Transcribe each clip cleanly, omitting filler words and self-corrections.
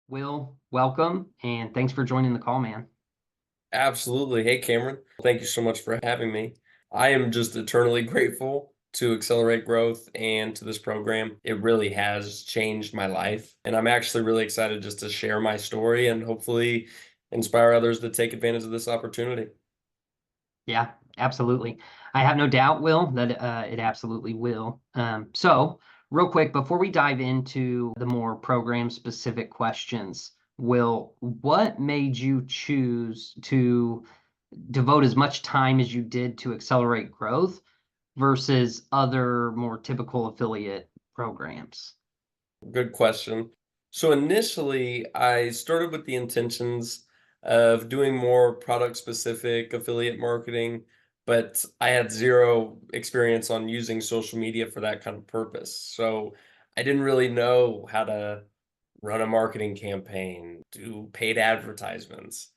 Will, welcome, and thanks for joining the call, man. Absolutely. Hey, Cameron. Thank you so much for having me. I am just eternally grateful to Accelerate Growth and to this program. It really has changed my life. And I'm actually really excited just to share my story and hopefully inspire others to take advantage of this opportunity. Yeah, absolutely. I have no doubt, Will, that it absolutely will. So, real quick, before we dive into the more program-specific questions, Will, what made you choose to devote as much time as you did to accelerate growth versus other more typical affiliate programs? Good question. So initially, I started with the intentions of doing more product specific affiliate marketing, but I had zero experience on using social media for that kind of purpose. So I didn't really know how to run a marketing campaign, do paid advertisements.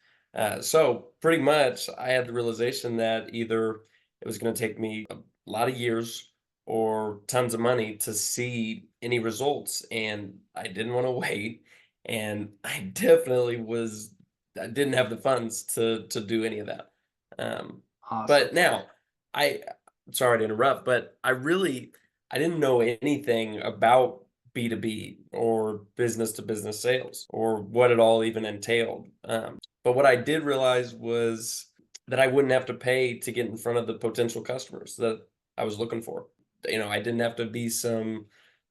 So pretty much, I had the realization that either it was going to take me a lot of years or tons of money to see any results, and I didn't want to wait. And I didn't have the funds to do any of that. Um, Awesome. but now, I sorry to interrupt, but I didn't know anything about B2B or business to business sales or what it all even entailed. But what I did realize was that I wouldn't have to pay to get in front of the potential customers that I was looking for. I didn't have to be some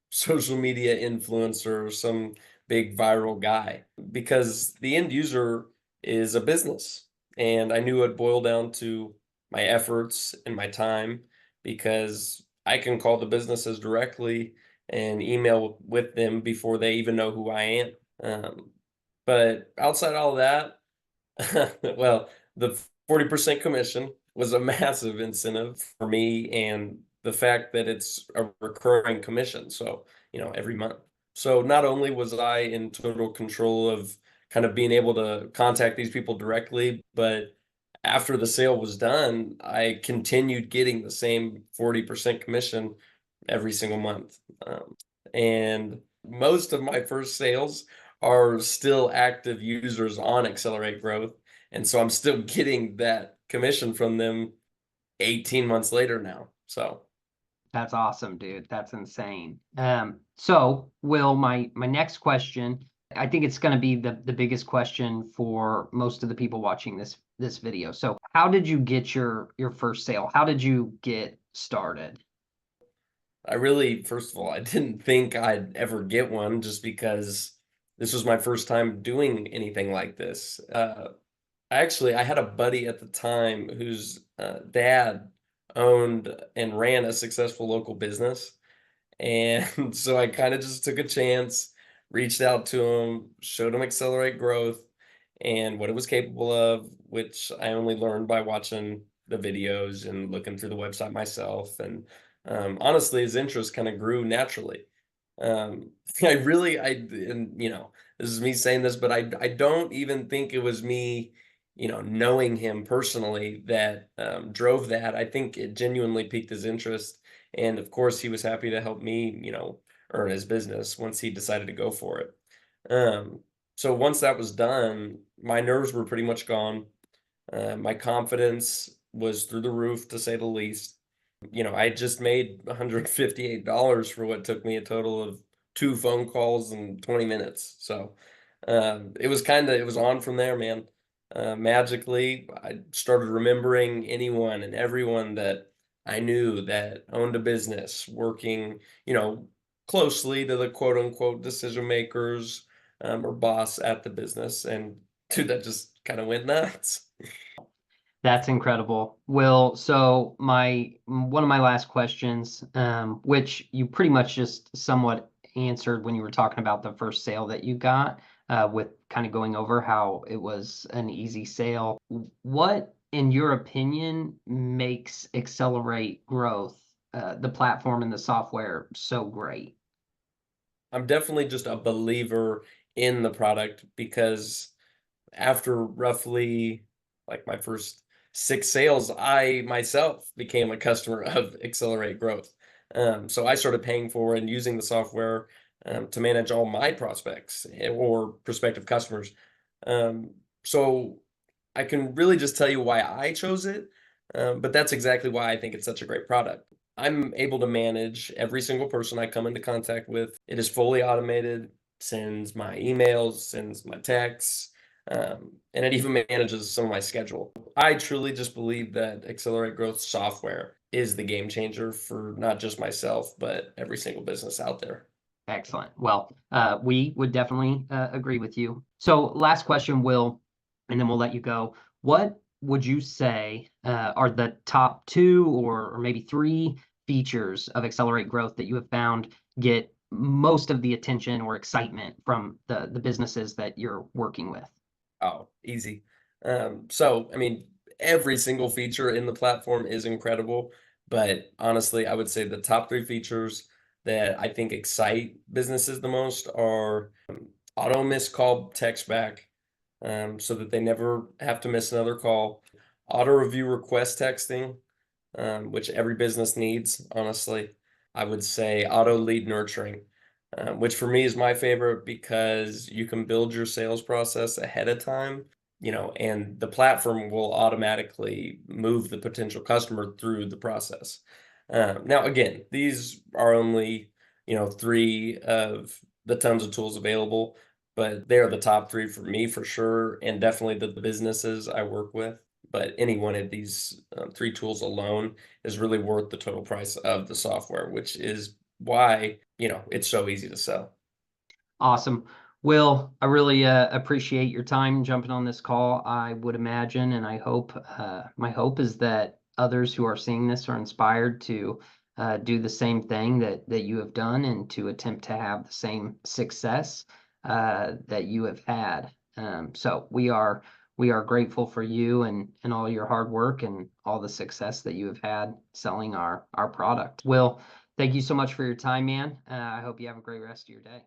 social media influencer or some big viral guy because the end user is a business. And I knew it boiled down to my efforts and my time because I can call the businesses directly and email with them before they even know who I am. Um, but outside all of that, well, the 40% commission was a massive incentive for me, and the fact that it's a recurring commission, so, every month. So not only was I in total control of kind of being able to contact these people directly, but after the sale was done, I continued getting the same 40% commission every single month. And most of my first sales are still active users on Accelerate Growth. And so I'm still getting that commission from them 18 months later now. So That's awesome, dude. That's insane. So Will, my next question, I think it's going to be the biggest question for most of the people watching this video. So, how did you get your first sale? How did you get started? first of all, I didn't think I'd ever get one just because this was my first time doing anything like this. I had a buddy at the time whose dad owned and ran a successful local business. And so I kind of just took a chance, reached out to him, showed him Accelerate Growth and what it was capable of, which I only learned by watching the videos and looking through the website myself. And honestly, his interest kind of grew naturally. And this is me saying this, but I don't even think it was me, knowing him personally that drove that. I think it genuinely piqued his interest, and of course, he was happy to help me, earn his business once he decided to go for it. Um, so once that was done, my nerves were pretty much gone. My confidence was through the roof, to say the least. I just made $158 for what took me a total of two phone calls and 20 minutes. So it was on from there, man. Magically, I started remembering anyone and everyone that I knew that owned a business, working, closely to the quote unquote decision makers or boss at the business. And dude, that just kind of went nuts. That's incredible. Will, so my one of my last questions, which you pretty much just somewhat answered when you were talking about the first sale that you got, with kind of going over how it was an easy sale. What, in your opinion, makes Accelerate Growth, the platform and the software, so great? I'm definitely just a believer in the product because after roughly like my first six sales, I myself became a customer of Accelerate Growth. So I started paying for and using the software to manage all my prospects or prospective customers. Um, so I can really just tell you why I chose it, but that's exactly why I think it's such a great product. I'm able to manage every single person I come into contact with. It is fully automated, sends my emails, sends my texts, and it even manages some of my schedule. I truly just believe that Accelerate Growth software is the game changer for not just myself, but every single business out there. Excellent. Well, we would definitely agree with you. So, last question, Will, and then we'll let you go. What would you say are the top two or maybe three features of Accelerate Growth that you have found get most of the attention or excitement from the businesses that you're working with? Oh, easy. I mean, every single feature in the platform is incredible, but honestly, I would say the top three features that I think excite businesses the most are auto miss call text back, so that they never have to miss another call, auto review request texting, which every business needs, honestly. I would say auto lead nurturing, which for me is my favorite because you can build your sales process ahead of time, and the platform will automatically move the potential customer through the process. Now, again, these are only, three of the tons of tools available, but they are the top three for me for sure, and definitely the businesses I work with. But any one of these three tools alone is really worth the total price of the software, which is why, it's so easy to sell. Awesome. Will, I really appreciate your time jumping on this call. I would imagine, and I hope, my hope is that others who are seeing this are inspired to do the same thing that you have done and to attempt to have the same success that you have had. So we are grateful for you and all your hard work and all the success that you have had selling our product. Will, thank you so much for your time, man. I hope you have a great rest of your day.